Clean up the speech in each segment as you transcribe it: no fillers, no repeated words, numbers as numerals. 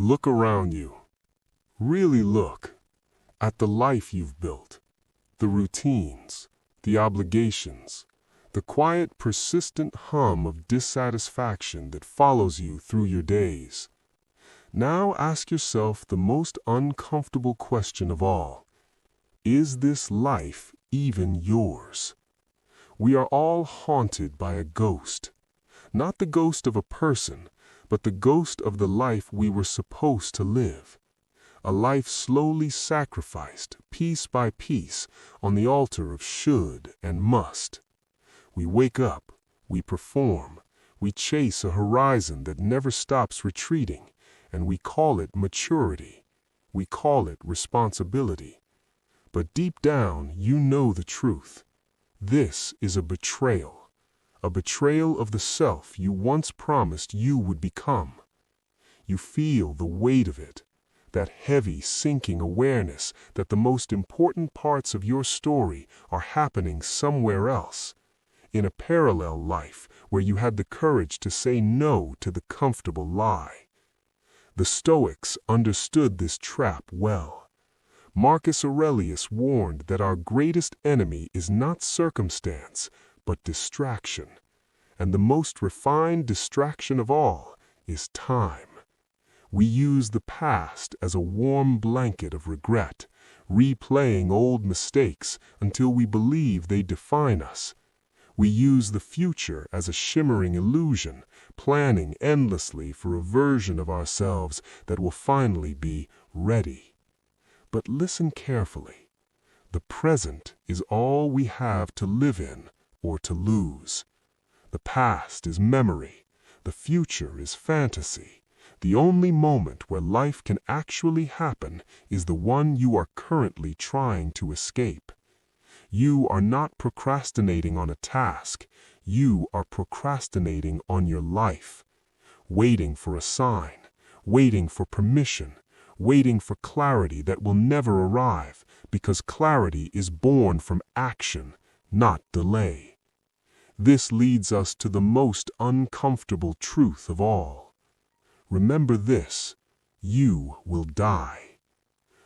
Look around you. Really look at the life you've built, the routines, the obligations, the quiet, persistent hum of dissatisfaction that follows you through your days. Now ask yourself the most uncomfortable question of all. Is this life even yours? We are all haunted by a ghost. Not the ghost of a person, but the ghost of the life we were supposed to live. A life slowly sacrificed, piece by piece, on the altar of should and must. We wake up, we perform, we chase a horizon that never stops retreating, and we call it maturity. We call it responsibility. But deep down, you know the truth. This is a betrayal of the self you once promised you would become. You feel the weight of it, that heavy, sinking awareness that the most important parts of your story are happening somewhere else, in a parallel life where you had the courage to say no to the comfortable lie. The Stoics understood this trap well. Marcus Aurelius warned that our greatest enemy is not circumstance, but distraction. And the most refined distraction of all is time. We use the past as a warm blanket of regret, replaying old mistakes until we believe they define us. We use the future as a shimmering illusion, planning endlessly for a version of ourselves that will finally be ready. But listen carefully. The present is all we have to live in or to lose. The past is memory. The future is fantasy. The only moment where life can actually happen is the one you are currently trying to escape. You are not procrastinating on a task. You are procrastinating on your life. Waiting for a sign, waiting for permission, waiting for clarity that will never arrive, because clarity is born from action, not delay. This leads us to the most uncomfortable truth of all. Remember this: you will die.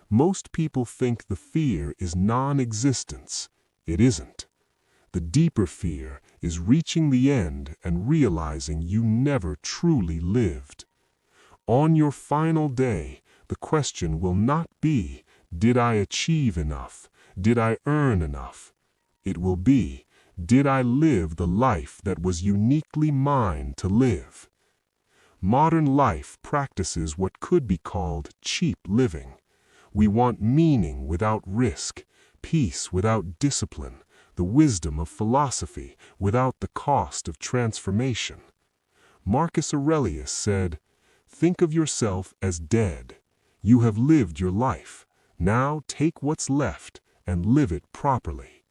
Most people think the fear is non-existence. It isn't. The deeper fear is reaching the end and realizing you never truly lived. On your final day, the question will not be, did I achieve enough? Did I earn enough? It will be, did I live the life that was uniquely mine to live? Modern life practices what could be called cheap living. We want meaning without risk, peace without discipline, the wisdom of philosophy without the cost of transformation. Marcus Aurelius said, "Think of yourself as dead. You have lived your life. Now take what's left and live it properly."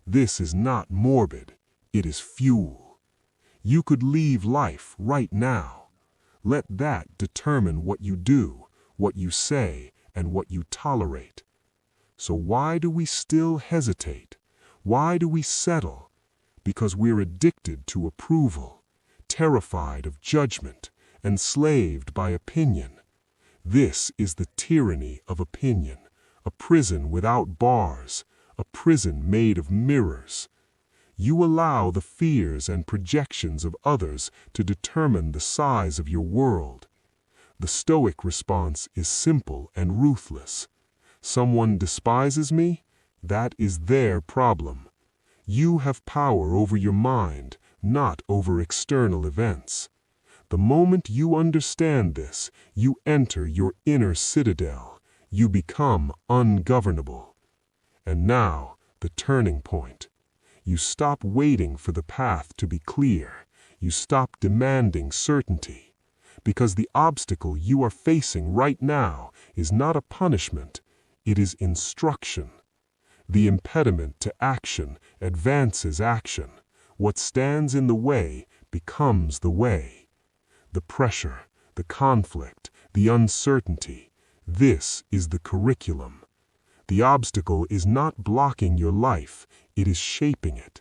This is not morbid. It is fuel. You could leave life right now. Let that determine what you do, what you say, and what you tolerate. So why do we still hesitate? Why do we settle? Because we're addicted to approval, terrified of judgment, enslaved by opinion. This is the tyranny of opinion, a prison without bars, a prison made of mirrors. You allow the fears and projections of others to determine the size of your world. The Stoic response is simple and ruthless. Someone despises me? That is their problem. You have power over your mind, not over external events. The moment you understand this, you enter your inner citadel. You become ungovernable. And now, the turning point. You stop waiting for the path to be clear. You stop demanding certainty. Because the obstacle you are facing right now is not a punishment, it is instruction. The impediment to action advances action. What stands in the way becomes the way. The pressure, the conflict, the uncertainty, this is the curriculum. The obstacle is not blocking your life, it is shaping it.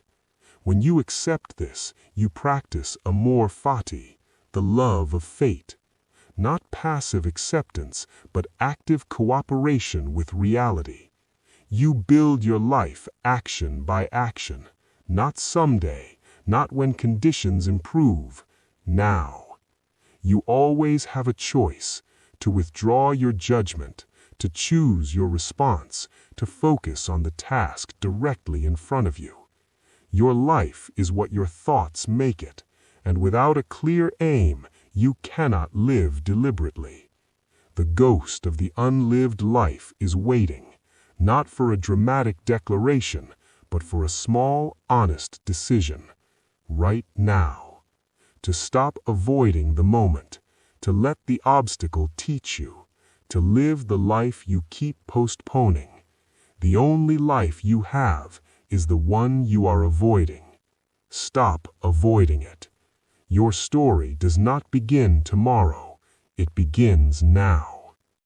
When you accept this, you practice Amor Fati, the love of fate. not passive acceptance, but active cooperation with reality. You build your life action by action, not someday, not when conditions improve, now. You always have a choice to withdraw your judgment, to choose your response, to focus on the task directly in front of you. Your life is what your thoughts make it, and without a clear aim, you cannot live deliberately. The ghost of the unlived life is waiting, not for a dramatic declaration, but for a small, honest decision, right now. To stop avoiding the moment, to let the obstacle teach you, to live the life you keep postponing. The only life you have is the one you are avoiding. Stop avoiding it. Your story does not begin tomorrow, it begins now.